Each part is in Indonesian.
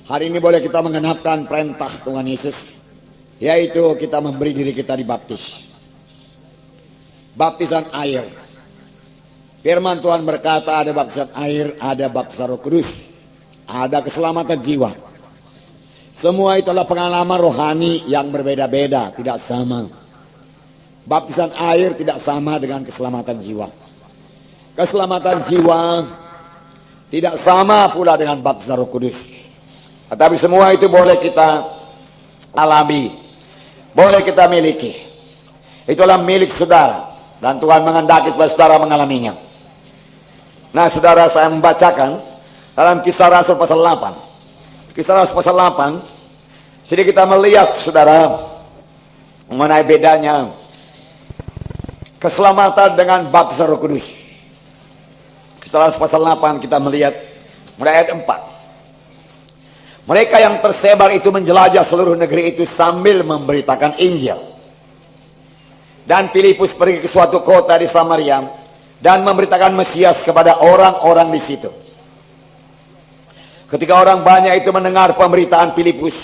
Hari ini boleh kita menggenapkan perintah Tuhan Yesus, yaitu kita memberi diri kita dibaptis. Baptisan air. Firman Tuhan berkata ada baptisan air, ada baptisan Roh Kudus, ada keselamatan jiwa. Semua itu adalah pengalaman rohani yang berbeda-beda, tidak sama. Baptisan air tidak sama dengan keselamatan jiwa. Keselamatan jiwa tidak sama pula dengan baptisan Roh Kudus. Tetapi semua itu boleh kita alami, boleh kita miliki. Itulah milik saudara, dan Tuhan menghendaki supaya saudara mengalaminya. Nah saudara, saya membacakan dalam Kisah Rasul pasal 8. Kisah Rasul pasal 8, jadi kita melihat saudara mengenai bedanya keselamatan dengan baptisan Roh Kudus. Kisah Rasul pasal 8 kita melihat mulai ayat 4. Mereka yang tersebar itu menjelajah seluruh negeri itu sambil memberitakan Injil. Dan Filipus pergi ke suatu kota di Samaria dan memberitakan Mesias kepada orang-orang di situ. Ketika orang banyak itu mendengar pemberitaan Filipus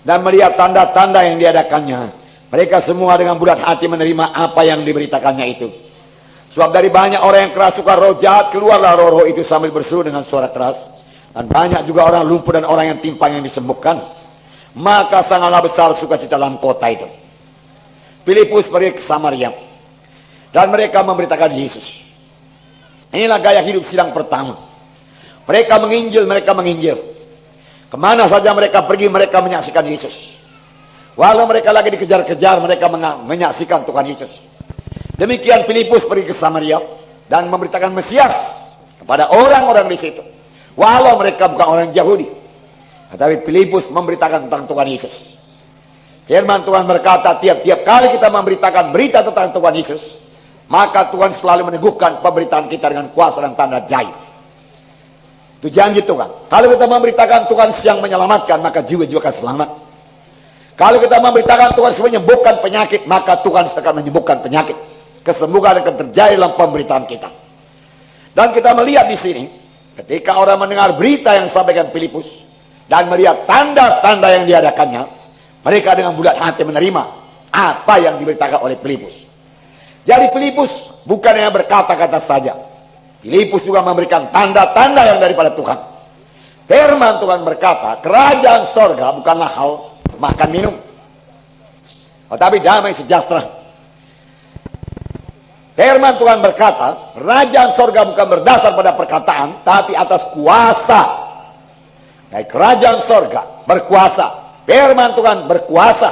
dan melihat tanda-tanda yang diadakannya, mereka semua dengan bulat hati menerima apa yang diberitakannya itu. Sebab dari banyak orang yang kerasukan roh jahat, keluarlah roh-roh itu sambil berseru dengan suara keras. Dan banyak juga orang lumpuh dan orang yang timpang yang disembuhkan. Maka sangatlah besar sukacita dalam kota itu. Filipus pergi ke Samaria dan mereka memberitakan Yesus. Inilah gaya hidup sidang pertama. Mereka menginjil. Kemana saja mereka pergi, mereka menyaksikan Yesus. Walau mereka lagi dikejar-kejar, mereka menyaksikan Tuhan Yesus. Demikian Filipus pergi ke Samaria dan memberitakan Mesias kepada orang-orang di situ. Walau mereka bukan orang Yahudi, tetapi Filipus memberitakan tentang Tuhan Yesus. Firman Tuhan berkata, tiap-tiap kali kita memberitakan berita tentang Tuhan Yesus, maka Tuhan selalu meneguhkan pemberitaan kita dengan kuasa dan tanda ajaib. Itu janji Tuhan. Kalau kita memberitakan Tuhan yang menyelamatkan, maka jiwa-jiwa akan selamat. Kalau kita memberitakan Tuhan yang menyembuhkan penyakit, maka Tuhan akan menyembuhkan penyakit. Kesembuhan akan terjadi dalam pemberitaan kita. Dan kita melihat di sini, ketika orang mendengar berita yang disampaikan Filipus dan melihat tanda-tanda yang diadakannya, mereka dengan bulat hati menerima apa yang diberitakan oleh Filipus. Jadi Filipus bukan hanya berkata-kata saja. Filipus juga memberikan tanda-tanda yang daripada Tuhan. Firman Tuhan berkata, kerajaan sorga bukanlah hal makan minum, tetapi damai sejahtera. Firman Tuhan berkata, kerajaan sorga bukan berdasar pada perkataan, tapi atas kuasa. Nah, kerajaan sorga berkuasa. Firman Tuhan berkuasa.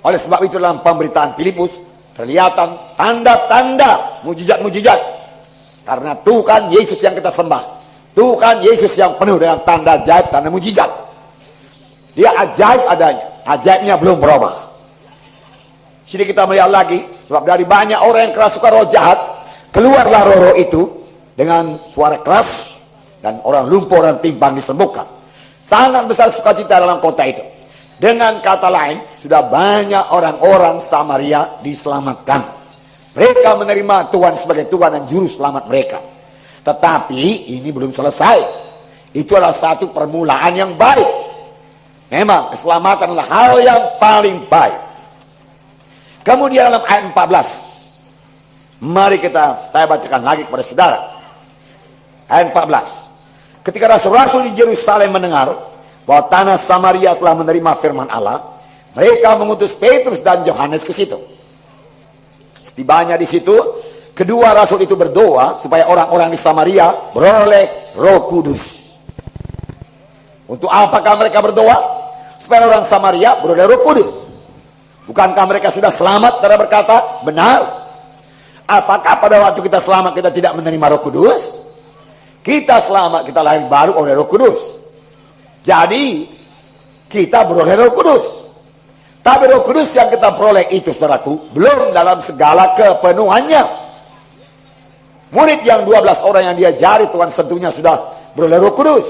Oleh sebab itu dalam pemberitaan Filipus terlihatan tanda-tanda, mujizat-mujizat. Karena Tuhan Yesus yang kita sembah, Tuhan Yesus yang penuh dengan tanda ajaib, tanda mujizat. Dia ajaib adanya, ajaibnya belum berubah. Jadi kita melihat lagi, sebab dari banyak orang yang kerasukan roh jahat, keluarlah roh-roh itu dengan suara keras, dan orang lumpuh, orang timpang disembuhkan. Sangat besar sukacita dalam kota itu. Dengan kata lain, sudah banyak orang-orang Samaria diselamatkan. Mereka menerima Tuhan sebagai Tuhan dan Juru Selamat mereka. Tetapi ini belum selesai. Itu adalah satu permulaan yang baik. Memang keselamatan adalah hal yang paling baik. Kemudian dalam ayat 14, mari saya bacakan lagi kepada saudara. Ayat 14. Ketika rasul-rasul di Yerusalem mendengar bahwa tanah Samaria telah menerima firman Allah, mereka mengutus Petrus dan Yohanes ke situ. Setibanya di situ, kedua rasul itu berdoa supaya orang-orang di Samaria beroleh Roh Kudus. Untuk apakah mereka berdoa? Supaya orang Samaria beroleh Roh Kudus. Bukankah mereka sudah selamat? Saudara berkata, benar. Apakah pada waktu kita selamat kita tidak menerima Roh Kudus? Kita selamat, kita lahir baru oleh Roh Kudus. Jadi, kita beroleh Roh Kudus. Tapi Roh Kudus yang kita peroleh itu, saudaraku, belum dalam segala kepenuhannya. Murid yang 12 orang yang diajari Tuhan tentunya sudah beroleh Roh Kudus.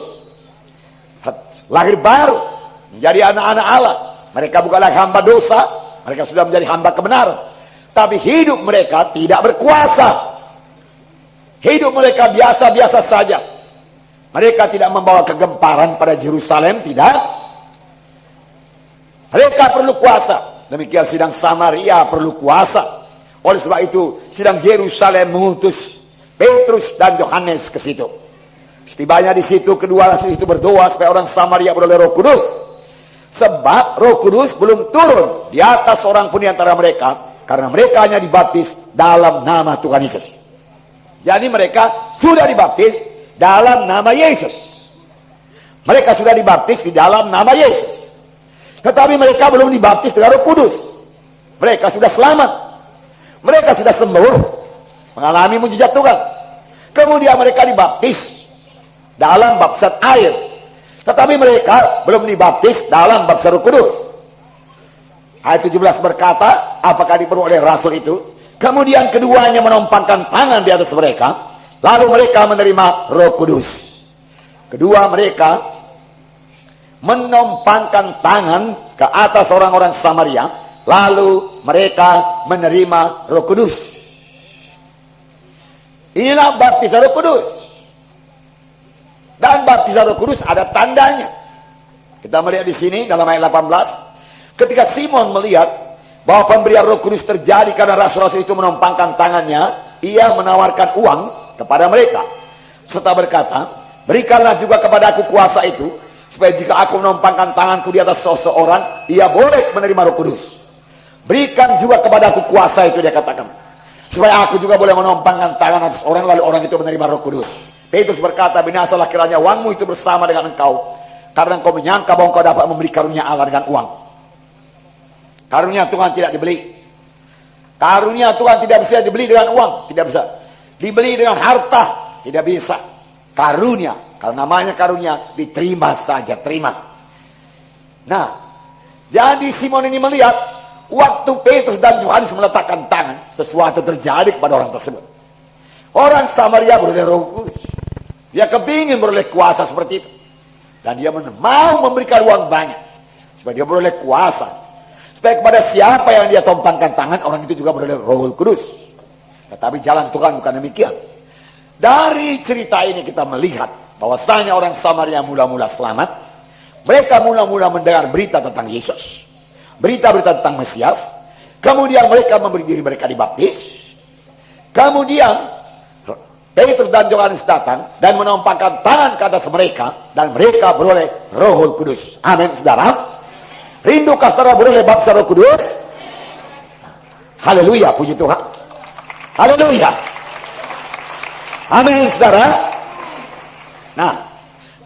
Lahir baru, menjadi anak-anak Allah. Mereka bukan lagi hamba dosa, mereka sudah menjadi hamba kebenaran. Tapi hidup mereka tidak berkuasa. Hidup mereka biasa-biasa saja. Mereka tidak membawa kegemparan pada Yerusalem, tidak. Mereka perlu kuasa. Demikian sidang Samaria perlu kuasa. Oleh sebab itu, sidang Yerusalem mengutus Petrus dan Yohanes ke situ. Setibanya di situ, kedua rasul itu berdoa supaya orang Samaria beroleh Roh Kudus. Sebab Roh Kudus belum turun di atas seorang pun di antara mereka, karena mereka hanya dibaptis dalam nama Tuhan Yesus. Jadi mereka sudah dibaptis dalam nama Yesus. Mereka sudah dibaptis di dalam nama Yesus. Tetapi mereka belum dibaptis dengan Roh Kudus. Mereka sudah selamat. Mereka sudah sembuh, mengalami mujizat Tuhan. Kemudian mereka dibaptis dalam baptisan air. Tetapi mereka belum dibaptis dalam baptisan Roh Kudus. Ayat 17 berkata, apakah diperoleh rasul itu? Kemudian keduanya menompangkan tangan di atas mereka, lalu mereka menerima Roh Kudus. Kedua mereka menompangkan tangan ke atas orang-orang Samaria, lalu mereka menerima Roh Kudus. Inilah baptisan Roh Kudus. Dan baptisan Roh Kudus ada tandanya. Kita melihat di sini dalam ayat 18, ketika Simon melihat bahwa pemberian Roh Kudus terjadi karena rasul-rasul itu menompangkan tangannya, ia menawarkan uang kepada mereka serta berkata, berikanlah juga kepada aku kuasa itu, supaya jika aku menompangkan tanganku di atas seseorang, ia boleh menerima Roh Kudus. Berikan juga kepada aku kuasa itu, dia katakan, supaya aku juga boleh menompangkan tangan atas orang, lalu orang itu menerima Roh Kudus. Petrus berkata, binasalah kiranya uangmu itu bersama dengan engkau, karena engkau menyangka bahwa engkau dapat memberi karunia Allah dengan uang. Karunia Tuhan tidak dibeli. Karunia Tuhan tidak bisa dibeli dengan uang, tidak bisa dibeli dengan harta, tidak bisa. Karunia, karena namanya karunia, diterima saja, terima. Nah, jadi Simon ini melihat waktu Petrus dan Yohanes meletakkan tangan, sesuatu terjadi kepada orang tersebut. Orang Samaria beroleh Roh Kudus. Dia kepingin beroleh kuasa seperti itu, dan dia mau memberikan uang banyak supaya dia beroleh kuasa, supaya kepada siapa yang dia tumpangkan tangan, orang itu juga beroleh Roh Kudus. Tetapi jalan Tuhan bukan demikian. Dari cerita ini kita melihat bahwasanya orang Samaria mula-mula selamat. Mereka mula-mula mendengar berita tentang Yesus, berita-berita tentang Mesias. Kemudian mereka memberi diri mereka dibaptis. Kemudian Petrus dan Yohanes datang dan menampakkan tangan ke atas mereka, dan mereka beroleh Roh Kudus. Amin, saudara. Rindukah saudara beroleh baptisan Roh Kudus? Haleluya, puji Tuhan. Haleluya. Amin, saudara. Nah,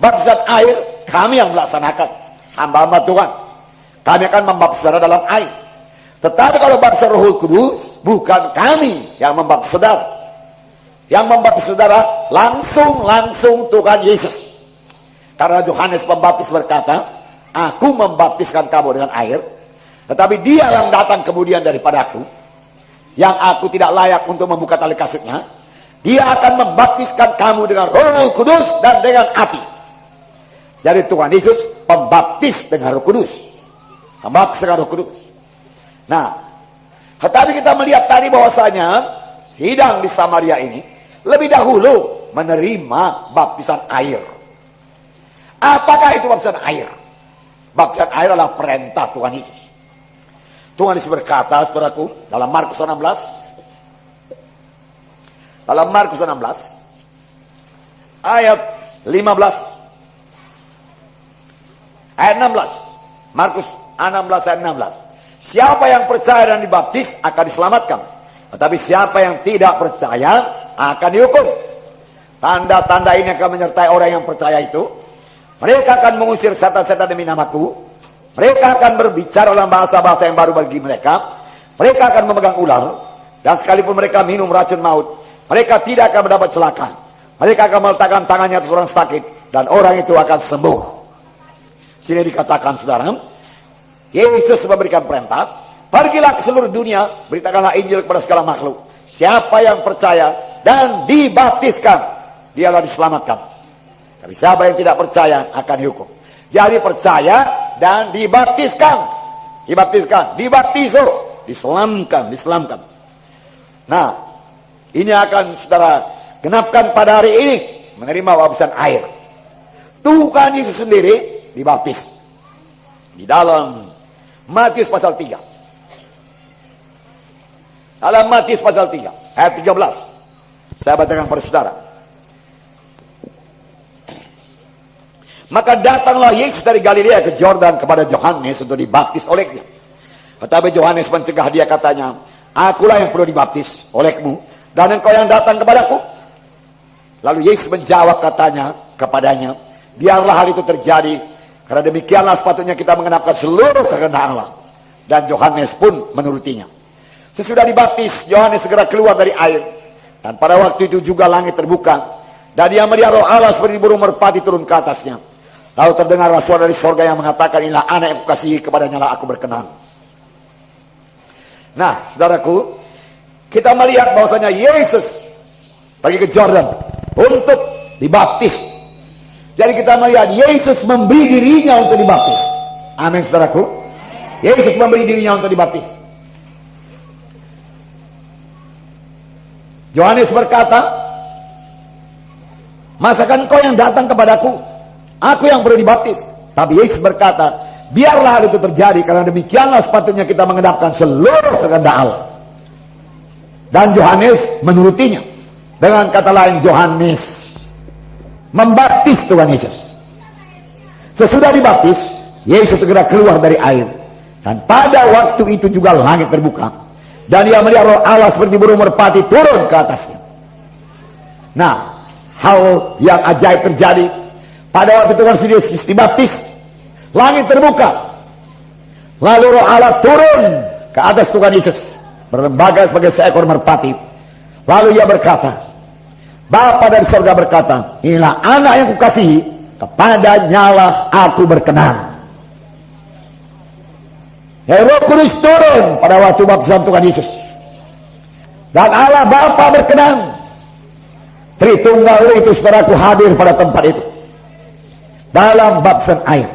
baptisan air kami yang melaksanakan, hamba-hamba Tuhan. Kami akan membaptis saudara dalam air. Tetapi kalau baptisan Roh Kudus, bukan kami yang membaptis saudara. Yang membaptis saudara langsung Tuhan Yesus. Karena Yohanes Pembaptis berkata, aku membaptiskan kamu dengan air, tetapi dia yang datang kemudian daripadaku, yang aku tidak layak untuk membuka tali kasutnya, dia akan membaptiskan kamu dengan Roh Kudus dan dengan api. Jadi Tuhan Yesus pembaptis dengan Roh Kudus. Pembaptis dengan Roh Kudus. Nah, tetapi kita melihat tadi bahwasanya sidang di Samaria ini lebih dahulu menerima baptisan air. Apakah itu baptisan air? Baptisan air adalah perintah Tuhan Yesus. Tuhan Yesus berkata, saudaraku, dalam Markus 16, dalam Markus 16 ayat 15, ayat 16, Markus 16 ayat 16, siapa yang percaya dan dibaptis akan diselamatkan, tetapi siapa yang tidak percaya akan dihukum. Tanda-tanda ini akan menyertai orang yang percaya itu. Mereka akan mengusir setan-setan demi namaku. Mereka akan berbicara dalam bahasa-bahasa yang baru bagi mereka. Mereka akan memegang ular, dan sekalipun mereka minum racun maut, mereka tidak akan mendapat celaka. Mereka akan meletakkan tangannya atas orang sakit, dan orang itu akan sembuh. Sini dikatakan, saudara, Yesus memberikan perintah, pergilah ke seluruh dunia, beritakanlah Injil kepada segala makhluk. Siapa yang percaya dan dibaptiskan, dialah diselamatkan. Tapi siapa yang tidak percaya akan dihukum. Jadi percaya dan dibaptiskan, dibaptiso, diselamatkan. Nah, ini akan saudara genapkan pada hari ini, menerima baptisan air. Tuhan Yesus sendiri dibaptis di dalam Matius pasal 3. Dalam Matius pasal 3 ayat 13. Saya bacakan kepada saudara. Maka datanglah Yesus dari Galilea ke Yordan kepada Yohanes untuk dibaptis olehnya. Tetapi Yohanes mencegah dia, katanya, akulah yang perlu dibaptis olehmu, dan engkau yang datang kepadaku. Lalu Yesus menjawab, katanya kepadanya, biarlah hal itu terjadi, karena demikianlah sepatutnya kita mengenapkan seluruh kehendak Allah. Dan Yohanes pun menurutinya. Sesudah dibaptis, Yohanes segera keluar dari air, dan pada waktu itu juga langit terbuka, dan dia melihat Roh Allah seperti burung merpati turun ke atasnya. Lalu terdengarlah suara dari sorga yang mengatakan, inilah anak yang kukasihi, kepadanya lah aku berkenan. Nah, saudaraku, kita melihat bahwasanya Yesus pergi ke Yordan untuk dibaptis. Jadi kita melihat Yesus memberi dirinya untuk dibaptis. Amin, saudaraku. Yesus memberi dirinya untuk dibaptis. Yohanes berkata, masakan kau yang datang kepadaku? Aku yang perlu dibaptis. Tapi Yesus berkata, biarlah hal itu terjadi, karena demikianlah sepatutnya kita mengenapkan seluruh kehendak Allah. Dan Yohanes menurutinya. Dengan kata lain, Yohanes membaptis Tuhan Yesus. Sesudah dibaptis, Yesus segera keluar dari air, dan pada waktu itu juga langit terbuka, dan dia melihat Roh Allah seperti burung merpati turun ke atasnya. Nah, hal yang ajaib terjadi pada waktu Tuhan Yesus dibaptis. Langit terbuka, lalu Roh Allah turun ke atas Tuhan Yesus berlembaga sebagai seekor merpati. Lalu ia berkata, Bapa dari surga berkata, inilah anak yang kukasihi, kepadanya lah aku berkenan. Roh Kudus turun pada waktu baptisan Tuhan Yesus, dan Allah Bapa berkenan. Tritunggal itu, saudaraku, hadir pada tempat itu dalam baptisan air.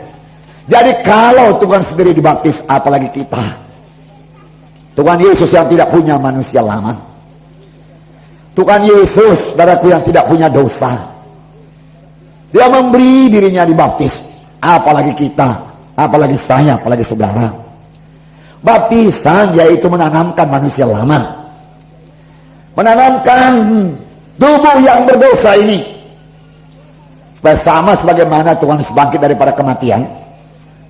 Jadi kalau Tuhan sendiri dibaptis, apalagi kita. Tuhan Yesus yang tidak punya manusia lama, Tuhan Yesus, saudaraku, yang tidak punya dosa, dia memberi dirinya dibaptis. Apalagi kita, apalagi saya, apalagi saudara. Baptisan yaitu menanamkan manusia lama, menanamkan tubuh yang berdosa ini, supaya sama sebagaimana Tuhan bangkit daripada kematian,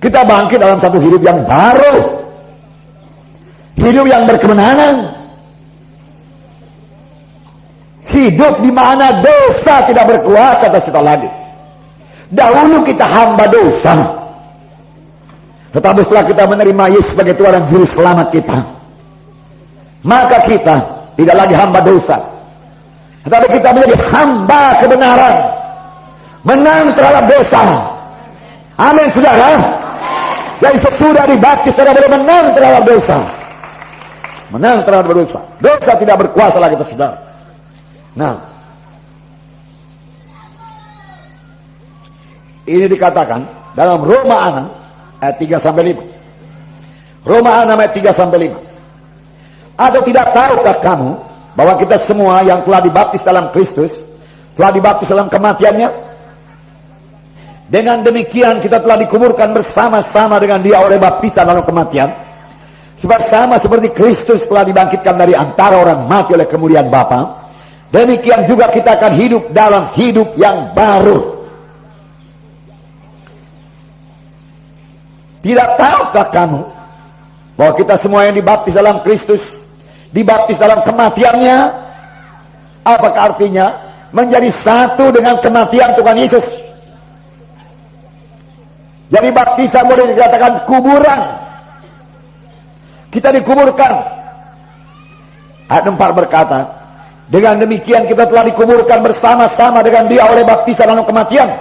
kita bangkit dalam satu hidup yang baru, hidup yang berkemenangan, hidup di mana dosa tidak berkuasa atas kita lagi. Dahulu kita hamba dosa, tetapi setelah kita menerima Yesus sebagai Tuhan dan Juru Selamat kita, maka kita tidak lagi hamba dosa, tetapi kita menjadi hamba kebenaran, menang terhadap dosa. Amin, saudara. Jadi sesudah dibaptis, saudara boleh menang terhadap dosa, menang terhadap dosa. Dosa tidak berkuasa lagi atas saudara. Nah, ini dikatakan dalam Roma 6 ayat 3-5. Roma 6 ayat 3-5. Atau tidak tahukah kamu bahwa kita semua yang telah dibaptis dalam Kristus telah dibaptis dalam kematiannya? Dengan demikian kita telah dikuburkan bersama-sama dengan dia oleh baptisan dalam kematian, sebab sama seperti Kristus telah dibangkitkan dari antara orang mati oleh kemuliaan Bapa, demikian juga kita akan hidup dalam hidup yang baru. Tidak tahukah kamu bahwa kita semua yang dibaptis dalam Kristus dibaptis dalam kematiannya? Apakah artinya? Menjadi satu dengan kematian Tuhan Yesus. Jadi baptisan boleh dikatakan kuburan. Kita dikuburkan. Ayat 4 berkata, dengan demikian kita telah dikuburkan bersama-sama dengan dia oleh baptisan dalam kematian,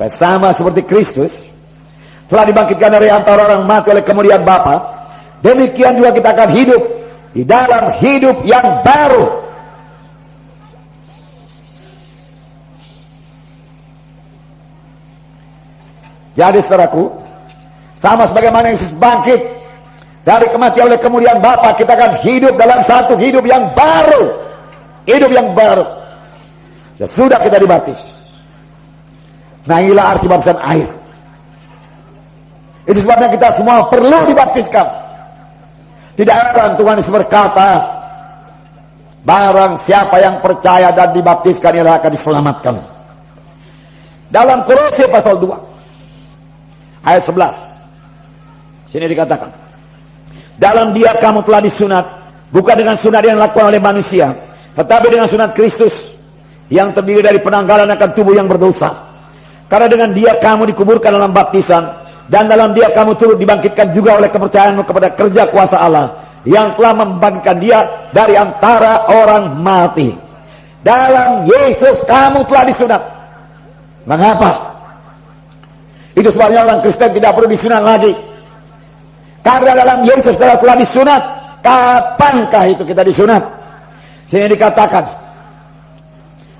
sama seperti Kristus telah dibangkitkan dari antara orang mati oleh kemuliaan Bapa, demikian juga kita akan hidup di dalam hidup yang baru. Jadi saudaraku, sama sebagaimana Yesus bangkit dari kematian oleh kemuliaan Bapa, kita akan hidup dalam satu hidup yang baru. Hidup yang baru sesudah kita dibaptis. Nah, inilah arti baptisan air. Itu sebabnya kita semua perlu dibaptiskan. Tidak heran Tuhan Yesus berkata, barang siapa yang percaya dan dibaptiskan ialah akan diselamatkan. Dalam Kolose pasal 2 ayat 11 sini dikatakan, dalam Dia kamu telah disunat, bukan dengan sunat yang dilakukan oleh manusia, tetapi dengan sunat Kristus yang terdiri dari penanggalan akan tubuh yang berdosa. Karena dengan Dia kamu dikuburkan dalam baptisan, dan dalam Dia kamu turut dibangkitkan juga oleh kepercayaanmu kepada kerja kuasa Allah yang telah membangkitkan Dia dari antara orang mati. Dalam Yesus kamu telah disunat. Mengapa? Itu sebabnya orang Kristen tidak perlu disunat lagi. Karena dalam Yesus telah disunat. Kapankah itu kita disunat? Sehingga dikatakan,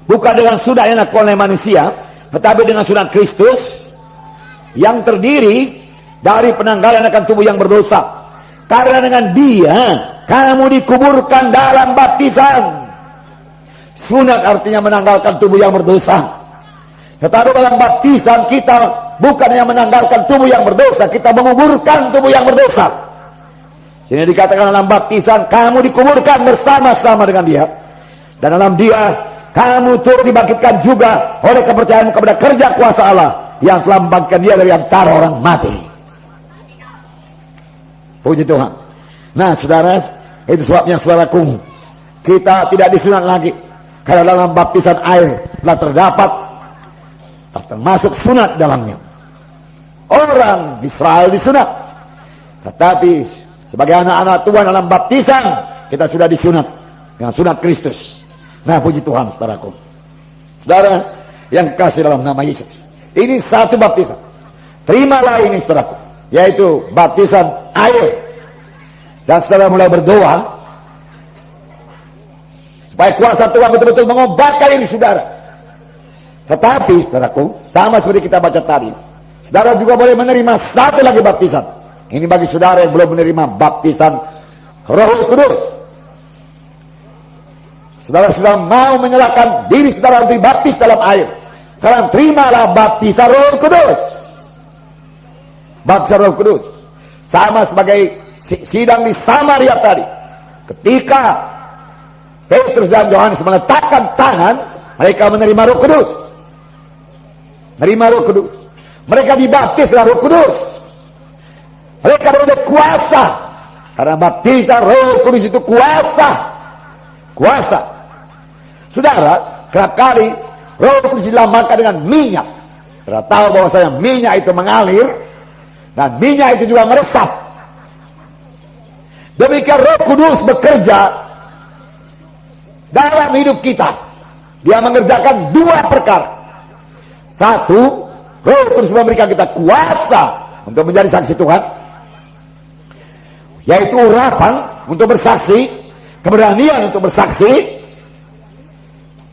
bukan dengan sunat yang dilakukan oleh manusia, tetapi dengan sunat Kristus yang terdiri dari penanggalan akan tubuh yang berdosa. Karena dengan Dia kamu dikuburkan dalam baptisan. Sunat artinya menanggalkan tubuh yang berdosa. Tetapi dalam baptisan kita bukan hanya menanggalkan tubuh yang berdosa, kita menguburkan tubuh yang berdosa. Sini dikatakan dalam baptisan kamu dikuburkan bersama-sama dengan Dia, dan dalam Dia kamu turut dibangkitkan juga oleh kepercayaan kepada kerja kuasa Allah yang telah membangkitkan Dia dari antara orang mati. Puji Tuhan. Nah saudara, itu sebabnya saudaraku, kita tidak disunat lagi, karena dalam baptisan air telah terdapat, termasuk sunat dalamnya. Orang Israel disunat, tetapi sebagai anak-anak Tuhan dalam baptisan kita sudah disunat dengan sunat Kristus. Nah puji Tuhan saudaraku. Saudara yang kasih dalam nama Yesus, ini satu baptisan. Terimalah ini saudaraku, yaitu baptisan air. Dan saudara mulai berdoa supaya kuasa Tuhan betul-betul mengobatkan ini saudara. Tetapi saudaraku, sama seperti kita baca tadi, saudara juga boleh menerima satu lagi baptisan. Ini bagi saudara yang belum menerima baptisan Roh Kudus. Saudara sudah mau menyerahkan diri saudara untuk dibaptis dalam air, sekarang terimalah baptisan Roh Kudus. Baptisan Roh Kudus sama sebagai sidang di Samaria tadi, ketika Petrus dan Yohanes meletakkan tangan, mereka menerima Roh Kudus. Menerima Roh Kudus. Mereka dibaptis dalam Roh Kudus. Mereka beroleh kuasa, karena baptisan Roh Kudus itu kuasa. Kuasa. Saudara, kerap kali Roh Kudus dilambangkan dengan minyak. Saudara tahu bahwasanya minyak itu mengalir dan minyak itu juga meresap. Demikian Roh Kudus bekerja dalam hidup kita. Dia mengerjakan dua perkara. Satu, Roh Kudus memberikan kita kuasa untuk menjadi saksi Tuhan, yaitu urapan untuk bersaksi, keberanian untuk bersaksi,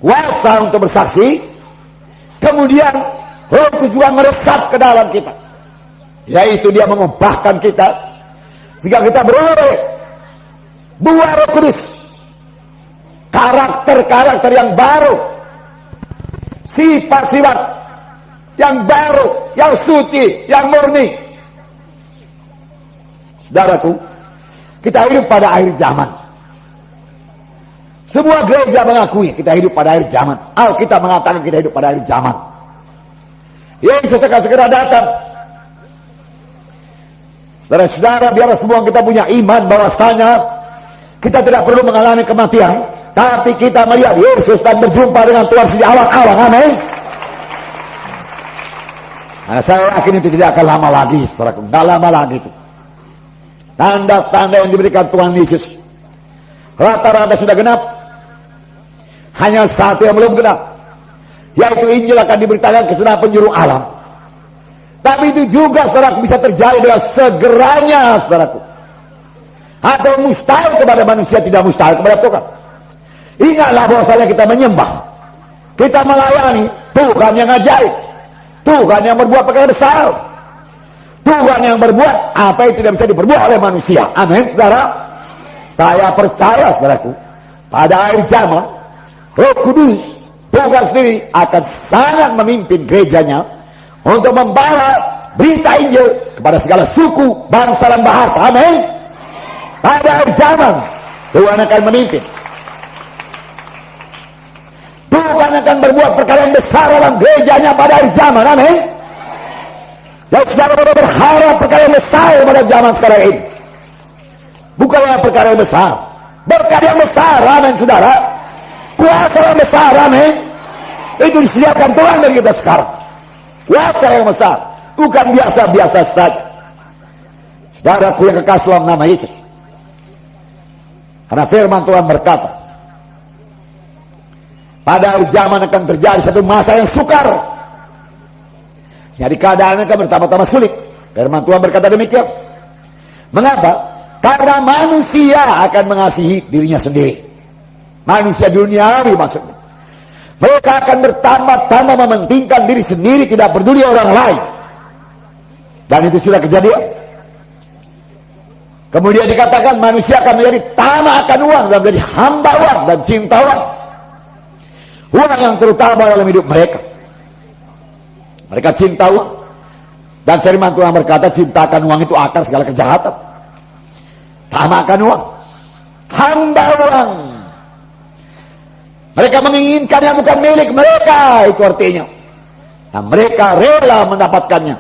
kuasa untuk bersaksi. Kemudian Roh Kudus juga meresap ke dalam kita, yaitu Dia mengubahkan kita sehingga kita beroleh buah Roh Kudus, karakter-karakter yang baru, sifat-sifat yang baru, yang suci, yang murni. Saudaraku, kita hidup pada akhir zaman. Semua gereja mengakui kita hidup pada akhir zaman. Alkitab mengatakan kita hidup pada akhir zaman. Yesus akan segera datang. Saudara-saudara, biarlah semua kita punya iman bahwasanya kita tidak perlu mengalami kematian, tapi kita melihat Yesus dan berjumpa dengan Tuhan di awang-awang. Amin. Nah, saya yakin itu tidak akan lama lagi, saudaraku. Tidak lama lagi itu. Tanda-tanda yang diberikan Tuhan Yesus rata-rata sudah genap. Hanya satu yang belum genap, yaitu Injil akan diberitakan ke seluruh penjuru alam. Tapi itu juga, saudaraku, bisa terjadi dengan segeranya, saudaraku. Atau mustahil kepada manusia, tidak mustahil kepada Tuhan. Ingatlah bahwasanya kita menyembah, kita melayani Tuhan yang ajaib, Tuhan yang berbuat perkara besar, Tuhan yang berbuat apa yang tidak bisa diperbuat oleh manusia. Amin, saudara. Saya percaya, saudaraku, pada akhir zaman Roh Kudus, Tuhan sendiri akan sangat memimpin gerejanya untuk membawa berita Injil kepada segala suku, bangsa dan bahasa. Amin. Pada akhir zaman Tuhan akan memimpin. Tuhan akan berbuat perkara yang besar dalam gerejanya pada akhir zaman. Amin. Dan saudara berharap perkara yang besar pada zaman sekarang ini. Bukanlah perkara yang besar, berkat yang besar. Amin saudara. Kuasa yang besar. Amin. Itu disediakan Tuhan bagi kita sekarang. Kuasa yang besar, bukan biasa-biasa saja. Saudaraku yang kekasih dalam nama Yesus, karena firman Tuhan berkata, pada akhir zaman akan terjadi satu masa yang sukar. Jadi keadaan akan bertambah-tambah sulit. Firman Tuhan berkata demikian. Mengapa? Karena manusia akan mengasihi dirinya sendiri. Manusia duniawi maksudnya. Mereka akan bertambah-tambah mementingkan diri sendiri, tidak peduli orang lain. Dan itu sudah kejadian. Kemudian dikatakan manusia akan menjadi tamak akan uang dan menjadi hamba uang dan cinta uang. Uang yang terutama dalam hidup mereka. Mereka cinta uang. Dan firman Tuhan berkata cinta akan uang itu akar segala kejahatan. Tamak akan uang, hamba uang. Mereka menginginkan yang bukan milik mereka. Itu artinya, nah, mereka rela mendapatkannya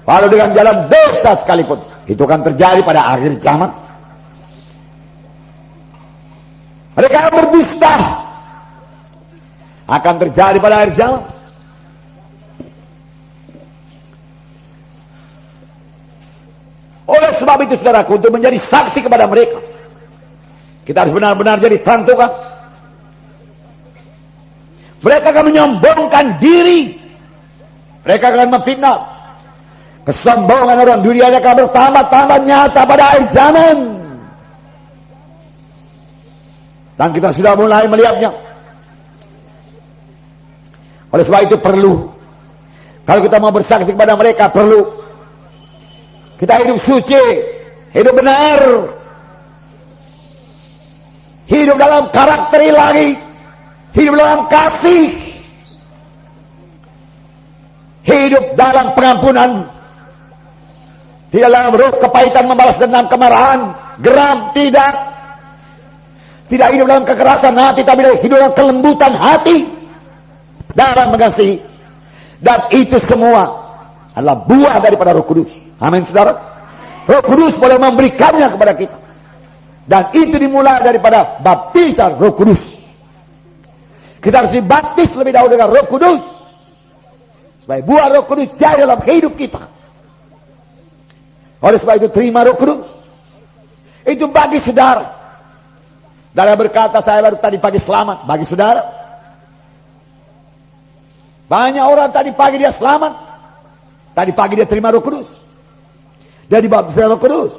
walau dengan jalan dosa sekalipun. Itu akan terjadi pada akhir zaman. Mereka yang berdusta akan terjadi pada akhir zaman. Oleh sebab itu saudaraku, untuk menjadi saksi kepada mereka, kita harus benar-benar jadi terang Tuhan. Mereka akan menyombongkan diri. Mereka akan memfitnah. Kesombongan orang dunia akan bertambah-tambah nyata pada akhir zaman. Dan kita sudah mulai melihatnya. Oleh sebab itu perlu, kalau kita mau bersaksi kepada mereka, perlu kita hidup suci, hidup benar, hidup dalam karakter ilahi, hidup dalam kasih, hidup dalam pengampunan, tidak dalam roh kepahitan membalas dendam, kemarahan, geram, tidak hidup dalam kekerasan hati, tapi hidup dalam kelembutan hati dalam mengasihi. Dan itu semua adalah buah daripada Roh Kudus. Amin saudara. Roh Kudus boleh memberikannya kepada kita. Dan itu dimulai daripada baptisan Roh Kudus. Kita harus dibaptis lebih dahulu dengan Roh Kudus, supaya buah Roh Kudus jadi dalam hidup kita. Oleh sebab itu terima Roh Kudus. Itu bagi saudara. Saudara berkata saya baru tadi pagi selamat. Bagi saudara, banyak orang tadi pagi dia selamat. Tadi pagi dia terima Roh Kudus. Dia dibaptis Roh Kudus.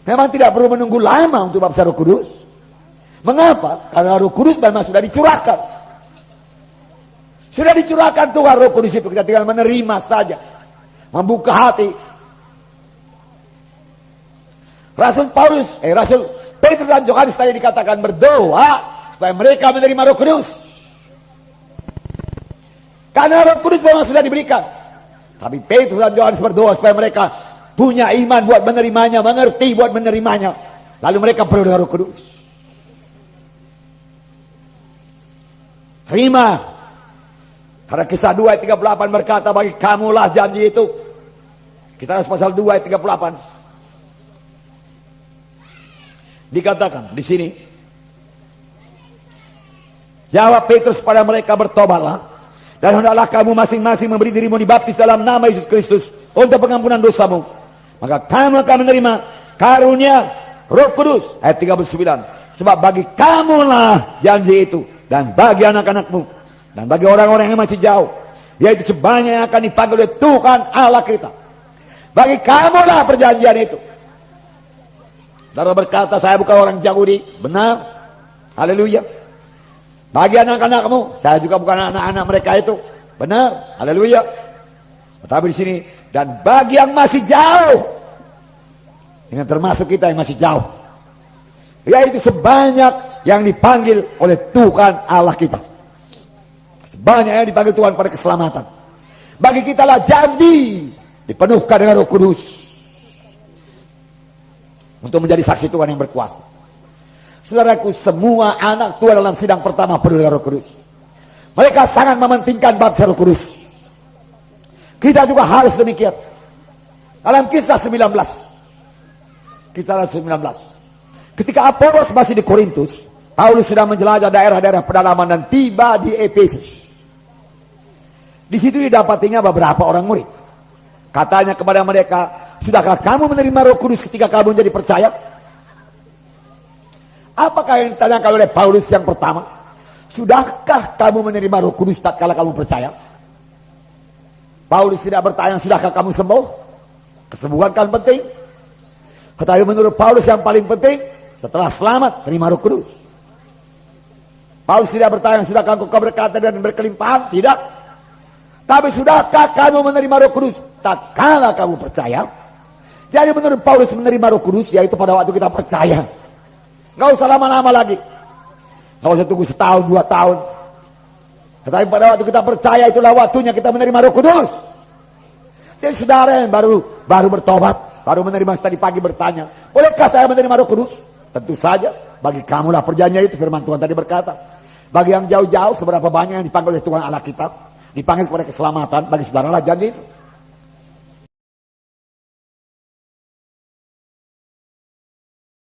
Memang tidak perlu menunggu lama untuk baptis Roh Kudus. Mengapa? Karena Roh Kudus memang sudah dicurahkan. Sudah dicurahkan Tuhan Roh Kudus itu. Kita tinggal menerima saja, membuka hati. Rasul Petrus dan Yohanes tadi dikatakan berdoa supaya mereka menerima Roh Kudus. Karena Roh Kudus memang sudah diberikan. Tapi Petrus dan Yohanes berdoa supaya mereka punya iman buat menerimanya, mengerti buat menerimanya. Lalu mereka perlu dengan Roh Kudus. Terima. Karena kisah 2 ayat 38 berkata, bagi kamulah janji itu. Kita harus pasal 2 ayat 38. Dikatakan di sini, jawab Petrus pada mereka, bertobatlah dan hendaklah kamu masing-masing memberi dirimu dibaptis dalam nama Yesus Kristus untuk pengampunan dosamu, maka kamu akan menerima karunia Roh Kudus. Ayat 39. Sebab bagi kamulah janji itu, dan bagi anak-anakmu, dan bagi orang-orang yang masih jauh, yaitu sebanyak yang akan dipanggil oleh Tuhan Allah kita. Bagi kamulah perjanjian itu. Saudara berkata, saya bukan orang Yahudi. Benar. Haleluya. Bagi anak-anakmu, saya juga bukan anak-anak mereka itu. Benar. Haleluya. Tetapi di sini, dan bagi yang masih jauh, dengan termasuk kita yang masih jauh, yaitu sebanyak yang dipanggil oleh Tuhan Allah kita. Sebanyak yang dipanggil Tuhan pada keselamatan. Bagi kita lah janji dipenuhkan dengan Roh Kudus untuk menjadi saksi Tuhan yang berkuasa. Saudaraku, semua anak Tuhan dalam sidang pertama penuh dengan Roh Kudus. Mereka sangat mementingkan baptisan Roh Kudus. Kita juga harus demikian. Dalam kisah 19, ketika Apolos masih di Korintus, Paulus sedang menjelajah daerah-daerah pedalaman dan tiba di Efesus. Di situ didapatinya beberapa orang murid. Katanya kepada mereka, sudahkah kamu menerima Roh Kudus ketika kamu menjadi percaya? Apakah yang ditanyakan oleh Paulus yang pertama? Sudahkah kamu menerima Roh Kudus tatkala kamu percaya? Paulus tidak bertanya, sudahkah kamu sembuh? Kesembuhan kan penting. Tetapi menurut Paulus yang paling penting, setelah selamat, terima Roh Kudus. Paulus tidak bertanya, sudahkah engkau berkata dan berkelimpahan? Tidak. Tapi sudahkah kamu menerima Roh Kudus tatkala kamu percaya? Jadi menurut Paulus menerima Roh Kudus yaitu pada waktu kita percaya. Gak usah lama-lama lagi. Gak usah tunggu setahun, 2 tahun. Tetapi pada waktu kita percaya itulah waktunya kita menerima Roh Kudus. Jadi saudara yang baru bertobat, baru menerima tadi pagi bertanya, bolehkah saya menerima Roh Kudus? Tentu saja. Bagi kamulah perjanjian itu, firman Tuhan tadi berkata. Bagi yang jauh-jauh, seberapa banyak yang dipanggil oleh Tuhan Allah kita, dipanggil kepada keselamatan, bagi saudara lah janji itu.